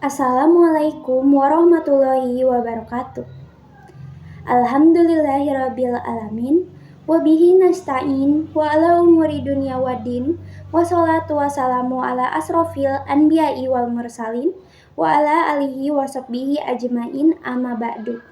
Assalamualaikum warahmatullahi wabarakatuh. Alhamdulillahirabbil alamin. Wabihi nasta'in wa ala umuri dunya waddin. Wassalatu wassalamu ala asrofil anbiya'i wal mursalin wa ala alihi wa sahbihi ajmain amma ba'du.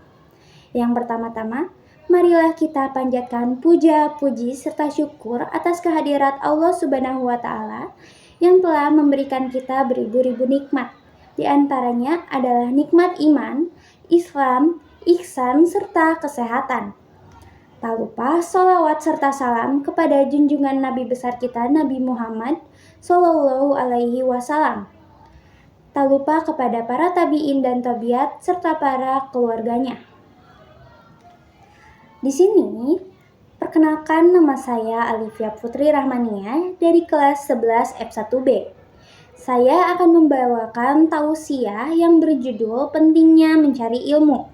Yang pertama-tama, marilah kita panjatkan puja, puji, serta syukur atas kehadirat Allah Subhanahu wa Ta'ala yang telah memberikan kita beribu-ribu nikmat. Di antaranya adalah nikmat iman, Islam, ihsan, serta kesehatan. Tak lupa sholawat serta salam kepada junjungan Nabi besar kita Nabi Muhammad Sallallahu Alaihi Wasallam. Tak lupa kepada para tabi'in dan tabiat serta para keluarganya. Di sini, perkenalkan nama saya Alifia Putri Rahmania dari kelas 11 F1B. Saya akan membawakan tausiah yang berjudul Pentingnya Mencari Ilmu.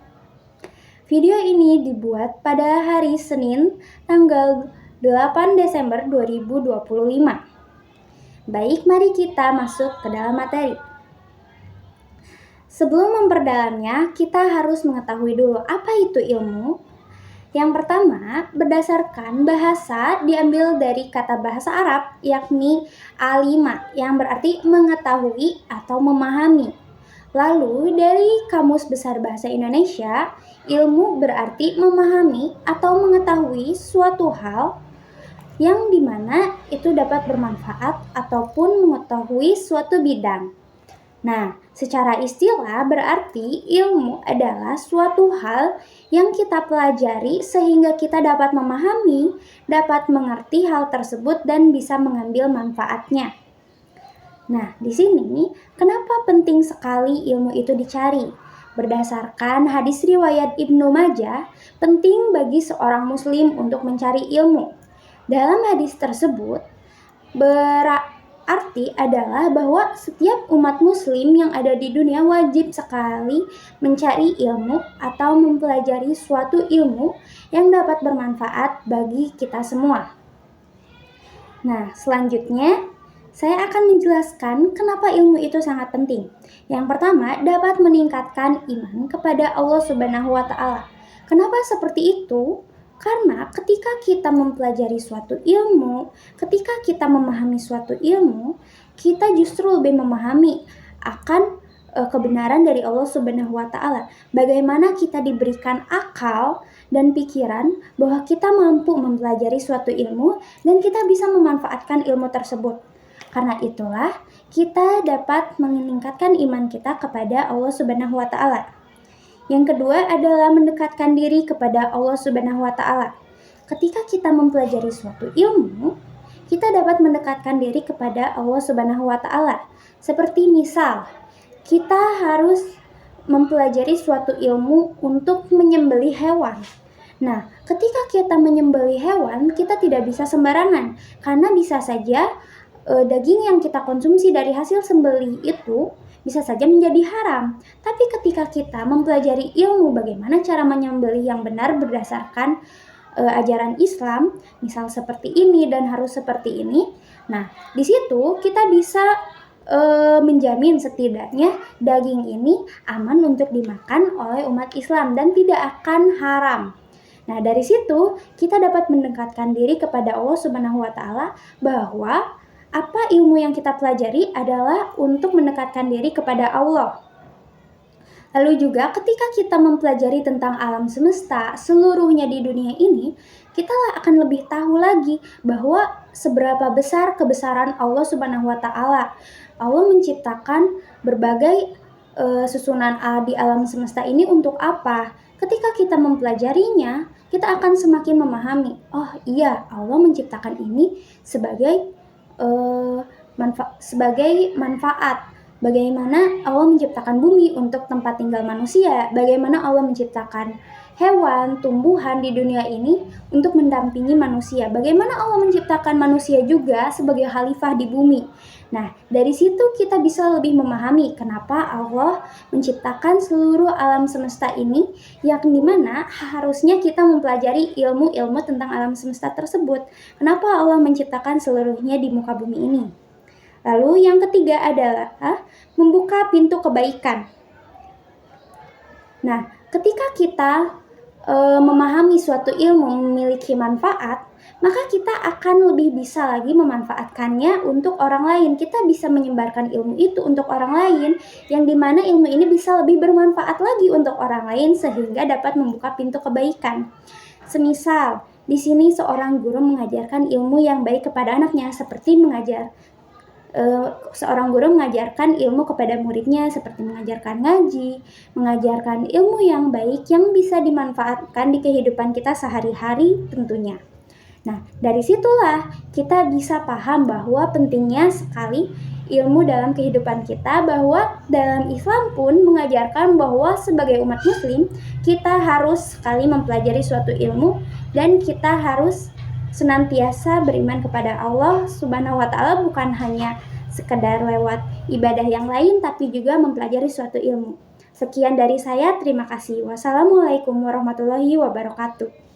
Video ini dibuat pada hari Senin, tanggal 8 Desember 2025. Baik, mari kita masuk ke dalam materi. Sebelum memperdalamnya, kita harus mengetahui dulu apa itu ilmu. Yang pertama, berdasarkan bahasa diambil dari kata bahasa Arab, yakni alima, yang berarti mengetahui atau memahami. Lalu, dari Kamus Besar Bahasa Indonesia, ilmu berarti memahami atau mengetahui suatu hal yang dimana itu dapat bermanfaat ataupun mengetahui suatu bidang. Nah, secara istilah berarti ilmu adalah suatu hal yang kita pelajari sehingga kita dapat memahami, dapat mengerti hal tersebut dan bisa mengambil manfaatnya. Nah, di sini kenapa penting sekali ilmu itu dicari? Berdasarkan hadis riwayat Ibnu Majah, penting bagi seorang muslim untuk mencari ilmu. Dalam hadis tersebut, arti adalah bahwa setiap umat muslim yang ada di dunia wajib sekali mencari ilmu atau mempelajari suatu ilmu yang dapat bermanfaat bagi kita semua. Nah, selanjutnya saya akan menjelaskan kenapa ilmu itu sangat penting. Yang pertama, dapat meningkatkan iman kepada Allah Subhanahu wa Ta'ala. Kenapa seperti itu? Karena ketika kita mempelajari suatu ilmu, ketika kita memahami suatu ilmu, kita justru lebih memahami akan kebenaran dari Allah Subhanahu wa Ta'ala. Bagaimana kita diberikan akal dan pikiran bahwa kita mampu mempelajari suatu ilmu dan kita bisa memanfaatkan ilmu tersebut. Karena itulah kita dapat meningkatkan iman kita kepada Allah Subhanahu wa Ta'ala. Yang kedua adalah mendekatkan diri kepada Allah Subhanahu wa Ta'ala. Ketika kita mempelajari suatu ilmu, kita dapat mendekatkan diri kepada Allah Subhanahu wa Ta'ala. Seperti misal, kita harus mempelajari suatu ilmu untuk menyembelih hewan. Nah, ketika kita menyembelih hewan, kita tidak bisa sembarangan karena bisa saja daging yang kita konsumsi dari hasil sembelih itu bisa saja menjadi haram. Tapi ketika kita mempelajari ilmu bagaimana cara menyembelih yang benar berdasarkan ajaran Islam, misal seperti ini dan harus seperti ini. Nah, di situ kita bisa menjamin setidaknya daging ini aman untuk dimakan oleh umat Islam dan tidak akan haram. Nah, dari situ kita dapat mendekatkan diri kepada Allah Subhanahu wa Ta'ala bahwa apa ilmu yang kita pelajari adalah untuk mendekatkan diri kepada Allah. Lalu juga ketika kita mempelajari tentang alam semesta seluruhnya di dunia ini, kita akan lebih tahu lagi bahwa seberapa besar kebesaran Allah Subhanahu wa Ta'ala. Allah menciptakan berbagai susunan di alam semesta ini untuk apa? Ketika kita mempelajarinya, kita akan semakin memahami, oh iya, Allah menciptakan ini sebagai manfaat. Bagaimana Allah menciptakan bumi untuk tempat tinggal manusia, bagaimana Allah menciptakan hewan, tumbuhan di dunia ini untuk mendampingi manusia, bagaimana Allah menciptakan manusia juga sebagai khalifah di bumi. Nah, dari situ kita bisa lebih memahami kenapa Allah menciptakan seluruh alam semesta ini, yang dimana harusnya kita mempelajari ilmu-ilmu tentang alam semesta tersebut. Kenapa Allah menciptakan seluruhnya di muka bumi ini? Lalu yang ketiga adalah membuka pintu kebaikan. Nah, ketika kita memahami suatu ilmu memiliki manfaat, maka kita akan lebih bisa lagi memanfaatkannya untuk orang lain. Kita bisa menyebarkan ilmu itu untuk orang lain, yang dimana ilmu ini bisa lebih bermanfaat lagi untuk orang lain sehingga dapat membuka pintu kebaikan. Semisal, di sini seorang guru mengajarkan ilmu yang baik kepada anaknya, seperti seorang guru mengajarkan ilmu kepada muridnya seperti mengajarkan ngaji, mengajarkan ilmu yang baik yang bisa dimanfaatkan di kehidupan kita sehari-hari tentunya. Nah, dari situlah kita bisa paham bahwa pentingnya sekali ilmu dalam kehidupan kita, bahwa dalam Islam pun mengajarkan bahwa sebagai umat muslim kita harus sekali mempelajari suatu ilmu dan kita harus senantiasa beriman kepada Allah Subhanahu wa Ta'ala, bukan hanya sekedar lewat ibadah yang lain tapi juga mempelajari suatu ilmu. Sekian dari saya, terima kasih. Wassalamualaikum warahmatullahi wabarakatuh.